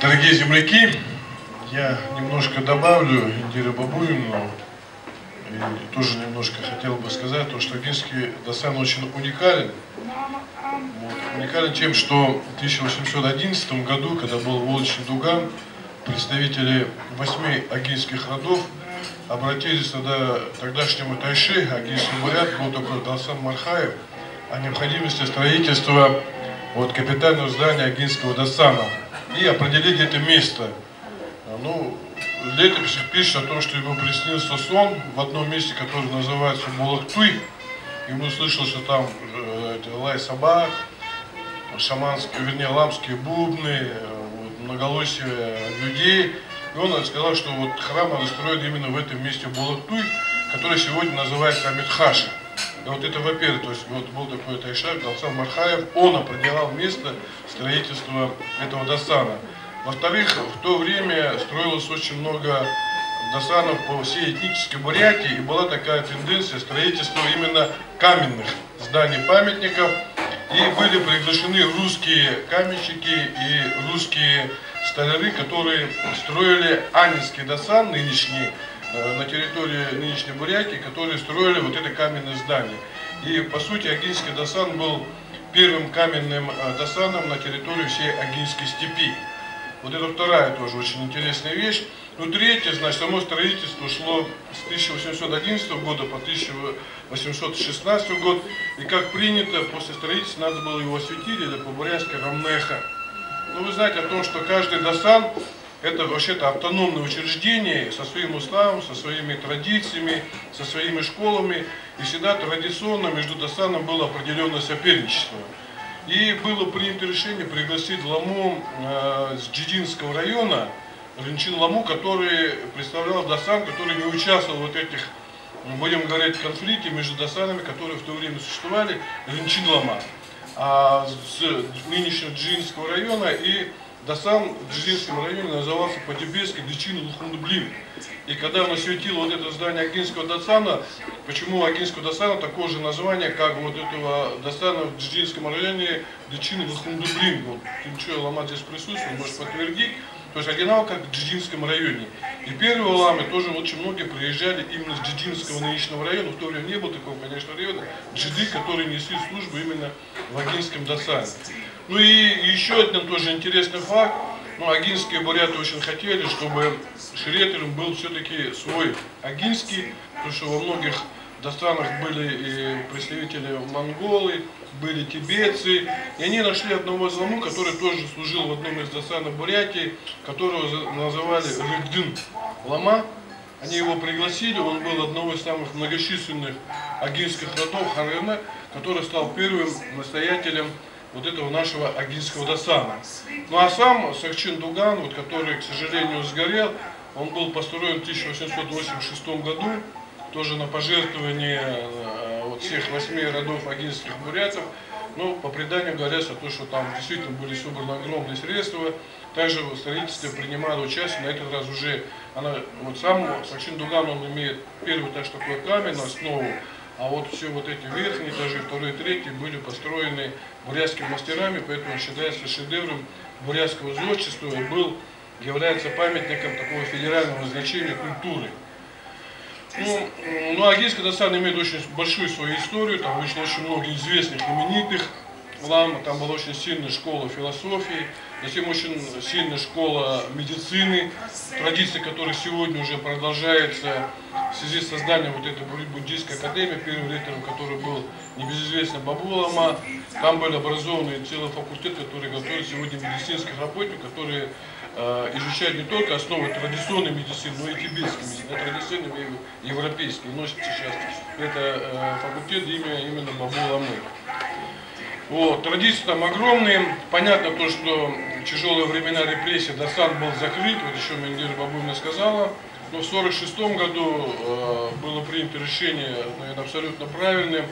Дорогие земляки, я немножко добавлю Индире Бабуевну, и тоже немножко хотел бы сказать, то, что Огинский Дасан очень уникален. Уникален тем, что в 1811 году, когда был Волочный Дуган, представители 8 огинских родов обратились тогдашнему тайши, огинский бурят, был такой Далсан Мархаев, о необходимости строительства капитального здания Огинского Дасана. И определили это место. Летопись пишет о том, что ему приснился сон в одном месте, которое называется Булактуй. Ему слышал, что там лай собак, шаманские, ламские бубны, многоголосие людей. И он сказал, что храм надо строить именно в этом месте Булактуй, который сегодня называется Амитхаши. И это, во-первых, то есть был такой тайшак, Далсан Мархаев, он определял место строительства этого дасана. Во-вторых, в то время строилось очень много дасанов по всей этнической Бурятии, и была такая тенденция строительства именно каменных зданий памятников, и были приглашены русские каменщики и русские столяры, которые строили Анинский дасан нынешний, на территории нынешней Бурятии, которые строили это каменное здание. И по сути Огинский дасан был первым каменным дасаном на территории всей Огинской степи. Это вторая тоже очень интересная вещь. Третье, само строительство шло с 1811 года по 1816 год. И как принято, после строительства надо было его осветить, или по-бурятски рамнеха. Вы знаете о том, что каждый дасан это вообще-то автономное учреждение со своим уставом, со своими традициями, со своими школами. И всегда традиционно между дасаном было определенное соперничество. И было принято решение пригласить ламу с Джидинского района, Ринчин ламу, который представлял дасан, который не участвовал в этих, будем говорить, конфликте между дасанами, которые в то время существовали, Ринчин лама. А с нынешнего Джидинского района и дасан в Джидинском районе назывался по-тибетски Дычин Лухунблин. И когда он осветил это здание Огинского дасана, почему у Огинского дасана такое же название, как этого дасана в Джидинском районе Дычин Лухунблин. Тинчой лама здесь присутствует, может подтвердить. То есть оригинал как в Джидинском районе. И первые ламы тоже очень многие приезжали именно с Джидинского нынешнего района. В то время не было такого, конечно, района. Джиды, которые несли службу именно в Огинском дасане. И еще один тоже интересный факт. Огинские буряты очень хотели, чтобы ширетелем был все-таки свой огинский, потому что во многих дасанах были и представители монголы, были тибетцы. И они нашли одного из ламу, который тоже служил в одном из дасанов Бурятии, которого называли Рыгдын лама. Они его пригласили, он был одного из самых многочисленных огинских родов Харена, который стал первым настоятелем этого нашего Огинского дасана. А сам Сахчин Дуган, который, к сожалению, сгорел, он был построен в 1886 году, тоже на пожертвование всех 8 родов огинских бурятов. По преданию говорят, что там действительно были собраны огромные средства. Также в строительстве принимала участие, на этот раз уже сам Сахчин Дуган, он имеет первый этаж такой каменную основу, а все эти верхние этажи, второй и третий, были построены бурятскими мастерами, поэтому он считается шедевром бурятского зодчества и является памятником такого федерального значения культуры. Огинский дасан имеет очень большую свою историю, там вышло очень много известных, именитых лам, там была очень сильная школа философии, затем очень сильная школа медицины, традиция которой сегодня уже продолжается в связи с созданием этой буддийской академии, первым ректором которой был небезызвестный Бабу лама. Там были образованы целый факультет, который готовит сегодня медицинских работников, которые изучают не только основы традиционной медицины, но и тибетской медицины, традиционной и европейской. Носит сейчас это факультет именно Бабу ламы. Традиции там огромные. Понятно то, что в тяжелые времена репрессий дасан был закрыт, еще Индира Бабуевна сказала. Но в 1946 году было принято решение, наверное, абсолютно правильное,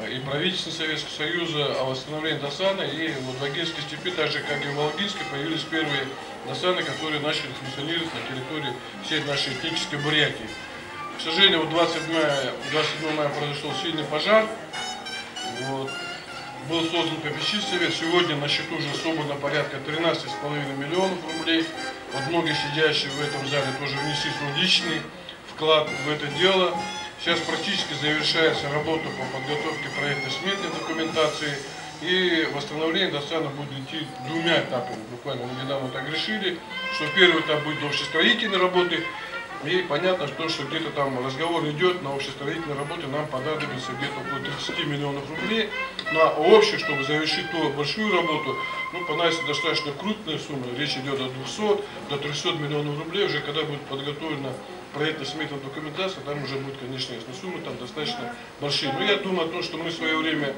и правительство Советского Союза о восстановлении дасана. И в Огинской степи, так же как и в Волгинской, появились первые дасаны, которые начали функционировать на территории всей нашей этнической Бурятии. К сожалению, 27 мая произошел сильный пожар. был создан попечительский совет. Сегодня на счету уже собрано порядка 13,5 миллионов рублей. Вот многие сидящие в этом зале тоже внесли свой личный вклад в это дело. Сейчас практически завершается работа по подготовке проектно-сметной документации. И восстановление Дастана будет идти двумя этапами. Буквально мы недавно так решили, что первый этап будет общестроительные работы. И понятно, что где-то там разговор идет на общестроительные работы, нам понадобится где-то около 30 миллионов рублей. На общую, чтобы завершить ту большую работу, понадобится достаточно крупная сумма. Речь идет от 200 до 300 миллионов рублей. Уже когда будет подготовлена проектно-сметная документация, там уже будет, конечно, ясно, суммы там достаточно большие. Но я думаю о том, что мы в свое время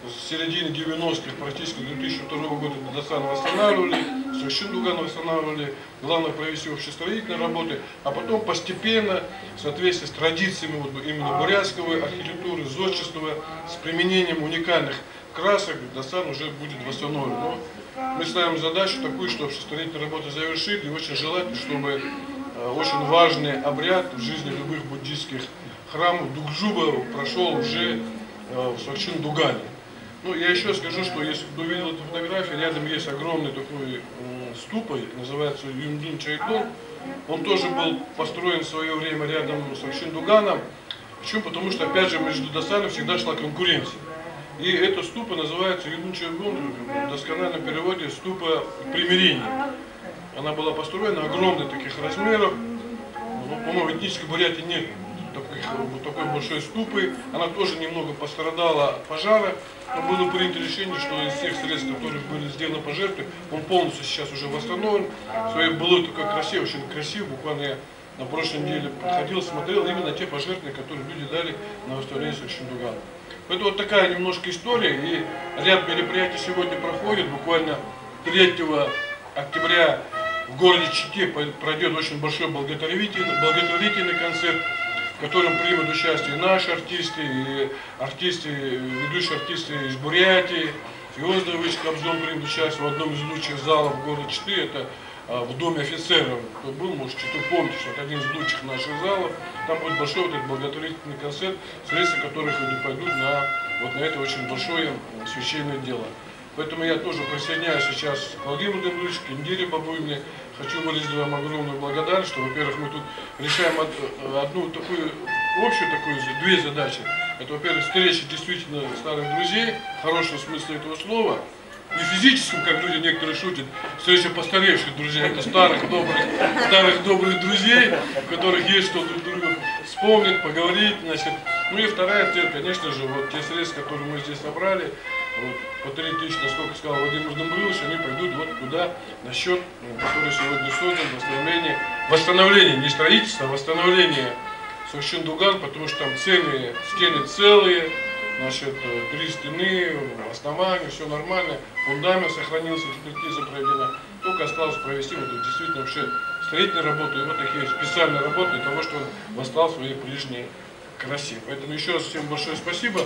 с середины 90-х, практически 2002 года Дастан восстанавливали, Согчун-Дуган восстанавливали, главное провести общестроительные работы, а потом постепенно, в соответствии с традициями именно бурятского архитектуры, зодчества, с применением уникальных красок, Дастан уже будет восстановлен. Но мы ставим задачу такую, что общестроительные работы завершили, и очень желательно, чтобы очень важный обряд в жизни любых буддийских храмов Дугджуба прошел уже в Согчун-Дугане. Я еще скажу, что если кто видел эту фотографию, рядом есть огромный такой ступа, называется Юмдин Чайтон. Он тоже был построен в свое время рядом с Согчун-Дуганом. Почему? Потому что, опять же, между Дастаном всегда шла конкуренция. И эта ступа называется Юмдин Чайтон, в доскональном переводе ступа примирения. Она была построена огромных таких размеров. По-моему, в этнической Бурятии нет такой большой ступы. Она тоже немного пострадала от пожара, но было принято решение, что из всех средств, которые были сделаны пожертвы, он полностью сейчас уже восстановлен. Своей былой такой красе, очень красив. Буквально я на прошлой неделе подходил, смотрел именно те пожертвования, которые люди дали на восстановление Согчун-Дугана. Поэтому вот такая немножко история. И ряд мероприятий сегодня проходит. Буквально 3 октября в городе Чите пройдет очень большой благотворительный концерт, в котором примут участие наши артисты, и ведущие артисты из Бурятии. Феоздович Кобзон примет участие в одном из лучших залов города Читы, это в Доме офицеров. Кто был, может, что-то помните, что это один из лучших наших залов. Там будет большой этот благотворительный концерт, средства которых пойдут на это очень большое священное дело. Поэтому я тоже присоединяюсь сейчас к Владимиру Демидовичу, к Индире Бабуевне. Хочу выразить вам огромную благодарность, что, во-первых, мы тут решаем одну такую общую, две задачи. Это, во-первых, встреча действительно старых друзей, в хорошем смысле этого слова. Не физическом, как люди некоторые шутят, встреча постаревших друзей, это старых добрых друзей, у которых есть что друг другу вспомнить, поговорить. И вторая цель, конечно же, те средства, которые мы здесь собрали, по 3000, насколько сказал Владимир Демидович, они пойдут туда, на счет, который сегодня создан, восстановление, не строительство, а восстановление Согчун-Дуган, потому что там стены целые, 3 стены, основание, все нормально, фундамент сохранился, экспертиза проведена. Только осталось провести действительно вообще строительные работы и такие специальные работы для того, чтобы он восстал в своей прежней красе. Поэтому еще раз всем большое спасибо.